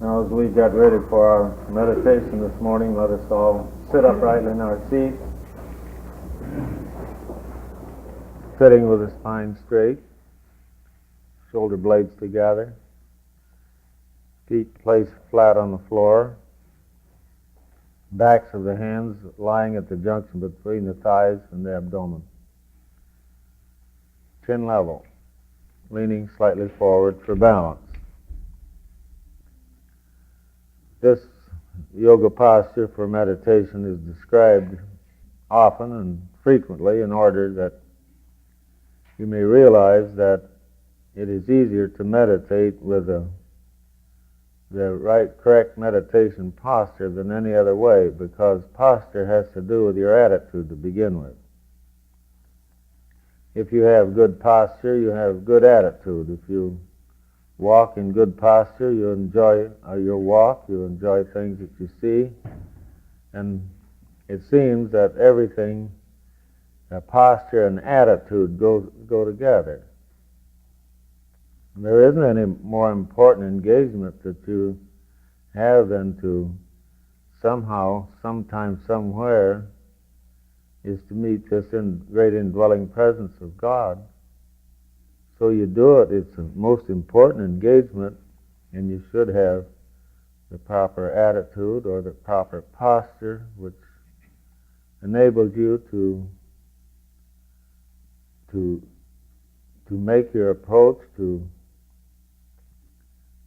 Now, as we get ready for our meditation this morning, let us all sit upright in our seats, sitting with the spine straight, shoulder blades together, feet placed flat on the floor, backs of the hands lying at the junction between the thighs and the abdomen. Chin level, leaning slightly forward for balance. This yoga posture for meditation is described often and frequently in order that you may realize that it is easier to meditate with the right, correct meditation posture than any other way, because posture has to do with your attitude to begin with. If you have good posture, you have good attitude. If you walk in good posture, you enjoy your walk, you enjoy things that you see, and it seems that everything, posture and attitude go together. There isn't any more important engagement that you have than to somehow, sometime, somewhere, is to meet this great indwelling presence of God. So you do it. It's the most important engagement, and you should have the proper attitude or the proper posture which enables you to make your approach to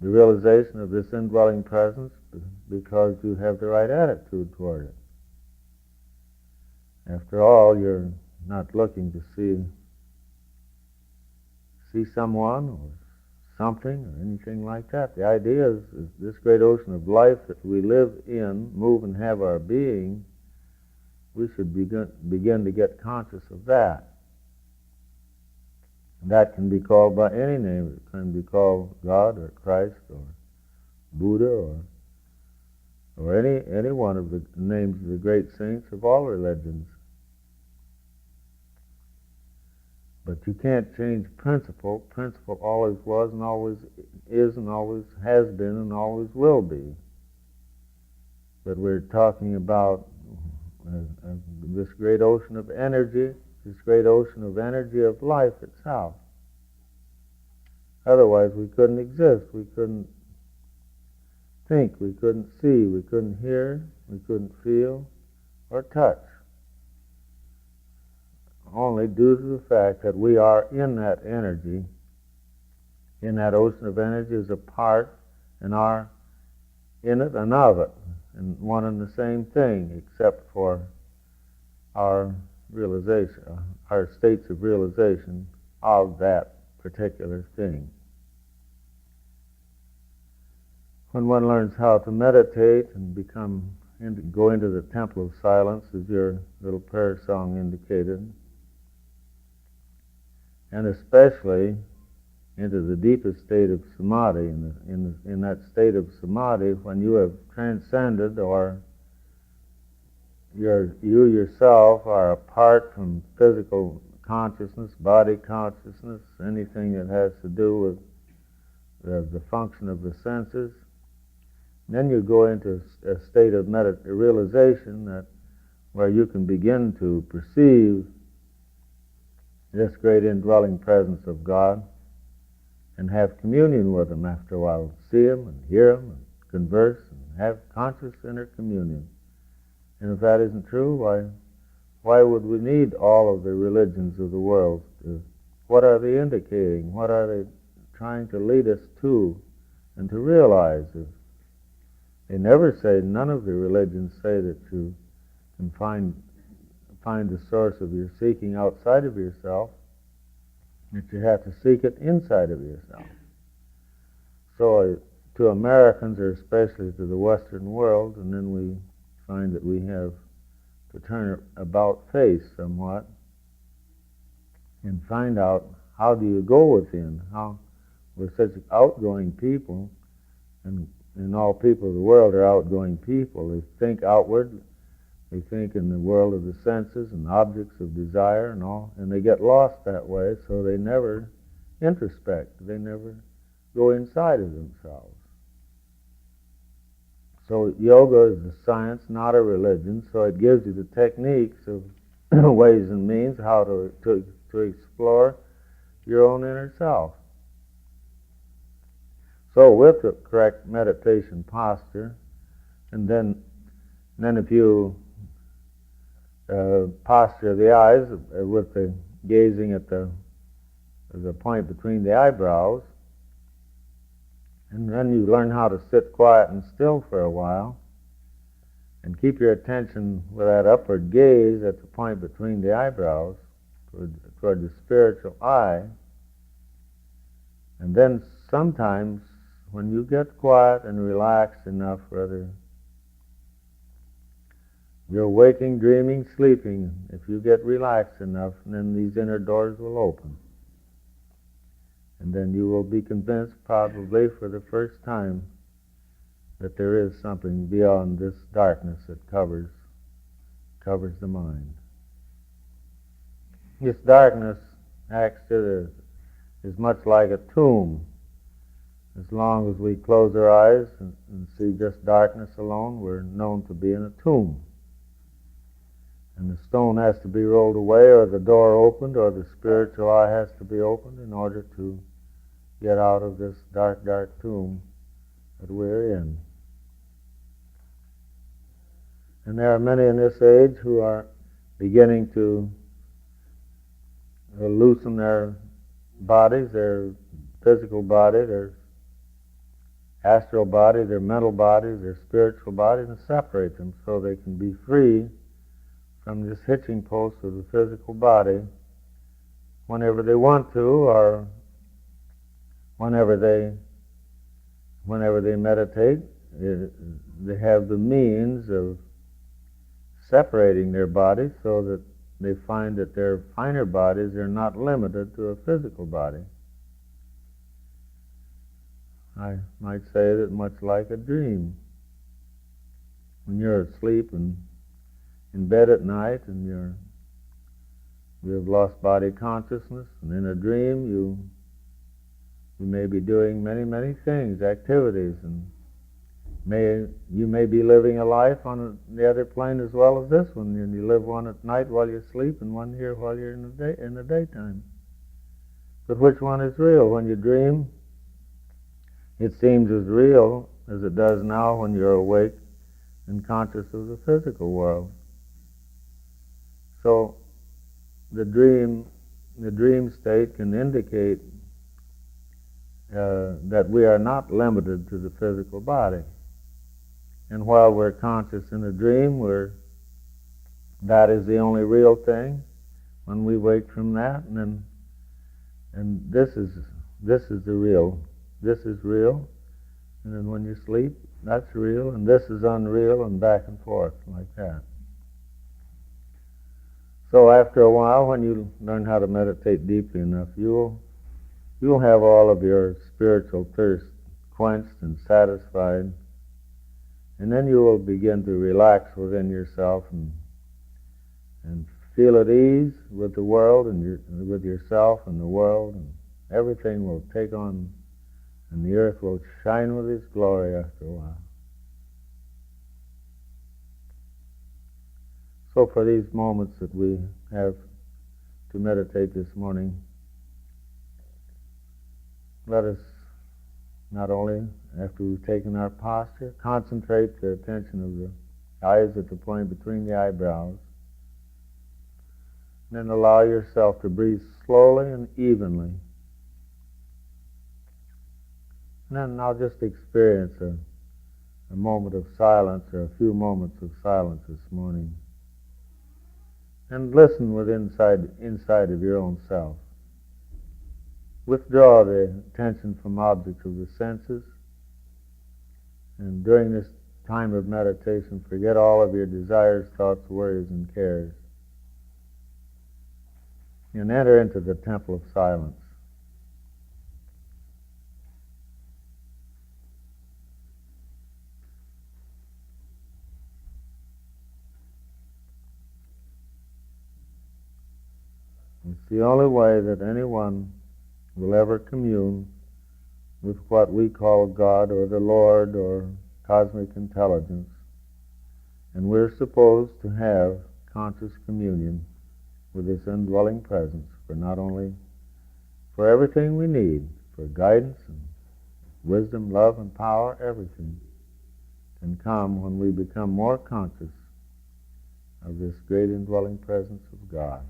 the realization of this indwelling presence, because you have the right attitude toward it. After all, you're not looking to see someone or something or anything like that. The idea is this great ocean of life that we live in, move and have our being, we should begin to get conscious of that. And that can be called by any name. It can be called God or Christ or Buddha or any one of the names of the great saints of all religions. But you can't change principle. Principle always was and always is and always has been and always will be. But we're talking about this great ocean of energy, this great ocean of energy of life itself. Otherwise we couldn't exist. We couldn't think. We couldn't see. We couldn't hear. We couldn't feel or touch. Only due to the fact that we are in that energy, in that ocean of energy, as a part, and are in it and of it, and one and the same thing, except for our realization, our states of realization of that particular thing. When one learns how to meditate and go into the temple of silence, as your little prayer song indicated, and especially into the deepest state of samadhi, in that state of samadhi when you have transcended, or you yourself are apart from physical consciousness, body consciousness, anything that has to do with the function of the senses. Then you go into a state of realization where you can begin to perceive this great indwelling presence of God and have communion with Him after a while. See Him and hear Him and converse and have conscious inner communion. And if that isn't true, why would we need all of the religions of the world? What are they indicating? What are they trying to lead us to and to realize? They never say, none of the religions say that you can find the source of your seeking outside of yourself, that you have to seek it inside of yourself. So to Americans, or especially to the Western world, and then we find that we have to turn about face somewhat and find out, how do you go within? How we're such outgoing people, and all people of the world are outgoing people. They think outward. They think in the world of the senses and objects of desire and all, and they get lost that way, so they never introspect. They never go inside of themselves. So yoga is a science, not a religion, so it gives you the techniques of ways and means how to explore your own inner self. So with the correct meditation posture, and then if you posture the eyes with the gazing at the point between the eyebrows, and then you learn how to sit quiet and still for a while, and keep your attention with that upward gaze at the point between the eyebrows, toward the spiritual eye. And then sometimes, when you get quiet and relaxed enough, whether you're waking, dreaming, sleeping, if you get relaxed enough, then these inner doors will open. And then you will be convinced, probably for the first time, that there is something beyond this darkness that covers the mind. This darkness is much like a tomb. As long as we close our eyes and see just darkness alone, we're known to be in a tomb. And the stone has to be rolled away, or the door opened, or the spiritual eye has to be opened in order to get out of this dark, dark tomb that we're in. And there are many in this age who are beginning to loosen their bodies, their physical body, their astral body, their mental body, their spiritual body, and separate them so they can be free from this hitching post of the physical body whenever they want to, or whenever they meditate. They have the means of separating their bodies so that they find that their finer bodies are not limited to a physical body. I might say that much like a dream. When you're asleep and in bed at night and you have lost body consciousness, and in a dream you may be doing many, many things, activities, and you may be living a life on the other plane as well as this one, and you live one at night while you sleep and one here while you're in the daytime. But which one is real? When you dream, it seems as real as it does now when you're awake and conscious of the physical world. So the dream state can indicate that we are not limited to the physical body. And while we're conscious in a dream, that is the only real thing. When we wake from that, and this is the real. This is real. And then when you sleep, that's real, and this is unreal, and back and forth like that. So after a while, when you learn how to meditate deeply enough, you'll have all of your spiritual thirst quenched and satisfied, and then you will begin to relax within yourself and feel at ease with the world and with yourself and the world, and everything will take on, and the earth will shine with its glory after a while. So for these moments that we have to meditate this morning, let us not only, after we've taken our posture, concentrate the attention of the eyes at the point between the eyebrows, and then allow yourself to breathe slowly and evenly. And then now just experience a moment of silence, or a few moments of silence this morning. And listen with inside of your own self. Withdraw the attention from objects of the senses, and during this time of meditation, forget all of your desires, thoughts, worries, and cares, and enter into the temple of silence. It's the only way that anyone will ever commune with what we call God or the Lord or cosmic intelligence, and we're supposed to have conscious communion with this indwelling presence for not only for everything we need, for guidance and wisdom, love, and power. Everything can come when we become more conscious of this great indwelling presence of God.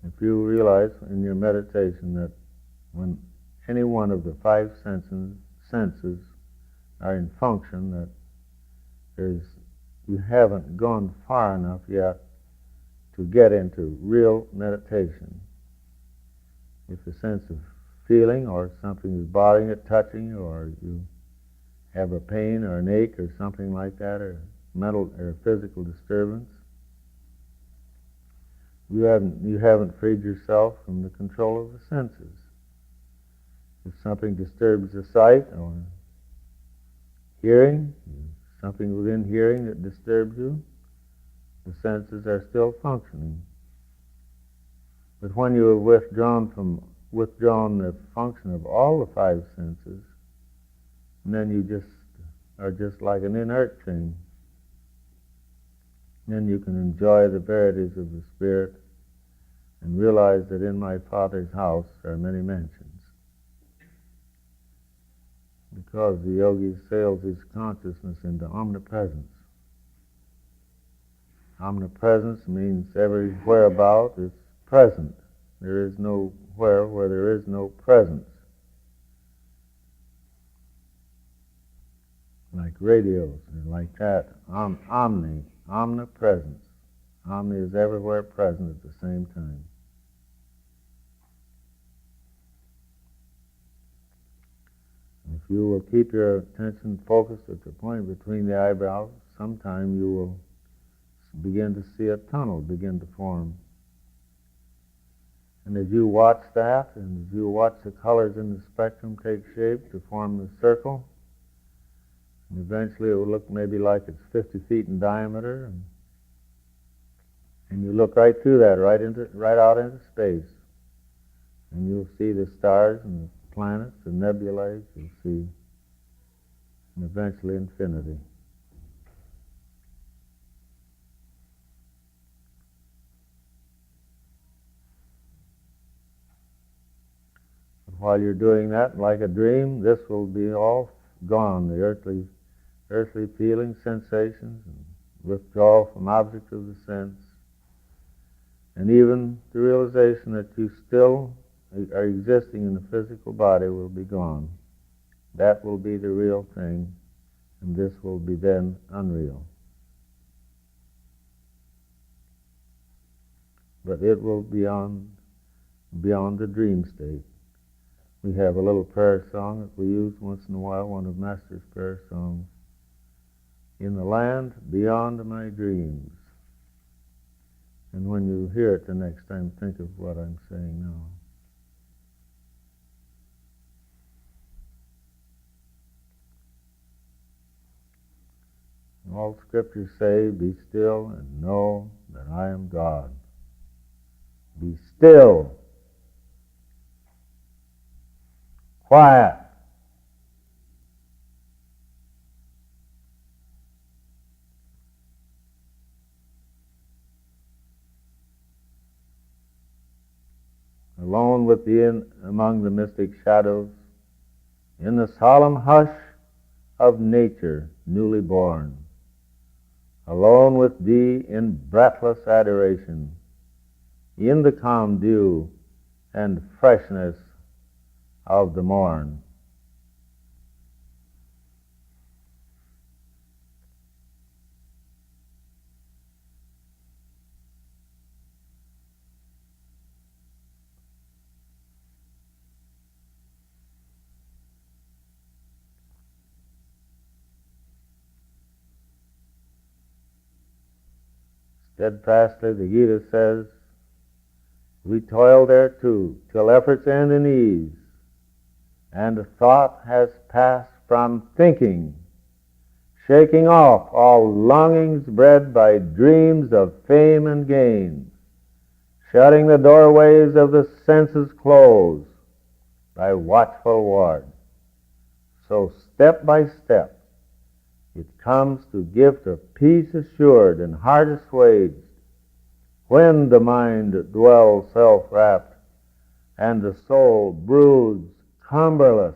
If you realize in your meditation that when any one of the five senses are in function, that you haven't gone far enough yet to get into real meditation. With the sense of feeling, or something is bothering it, touching you, or you have a pain or an ache or something like that, or mental or physical disturbance, you haven't freed yourself from the control of the senses. If something disturbs the sight or hearing, something within hearing that disturbs you, the senses are still functioning. But when you have withdrawn the function of all the five senses, and then you are just like an inert thing, then you can enjoy the verities of the Spirit and realize that in my Father's house are many mansions. Because the yogi sails his consciousness into omnipresence. Omnipresence means everywhere about is present. There is no where there is no presence. Like radios, like that. Omnipresence. Omni is everywhere present at the same time. If you will keep your attention focused at the point between the eyebrows, sometime you will begin to see a tunnel begin to form. And as you watch that, and as you watch the colors in the spectrum take shape to form the circle, and eventually it will look maybe like it's 50 feet in diameter, and you look right through that, right out into space, and you'll see the stars and the planets, the nebulae, you'll see, and eventually infinity. But while you're doing that, like a dream, this will be all gone, the earthly feelings, sensations, and withdrawal from objects of the sense, and even the realization that you still are existing in the physical body will be gone. That will be the real thing, and this will be then unreal. But it will be beyond the dream state. We have a little prayer song that we use once in a while, one of Master's prayer songs. In the land beyond my dreams. And when you hear it the next time, think of what I'm saying now. All scriptures say, be still and know that I am God. Be still. Quiet. Alone among the mystic shadows, in the solemn hush of nature newly born, alone with thee in breathless adoration, in the calm dew and freshness of the morn. Steadfastly, the Gita says, we toil thereto till efforts end in ease, and thought has passed from thinking, shaking off all longings bred by dreams of fame and gain, shutting the doorways of the senses close by watchful ward. So step by step, it comes to gift of peace assured and heart assuaged, when the mind dwells self-wrapped and the soul broods cumberless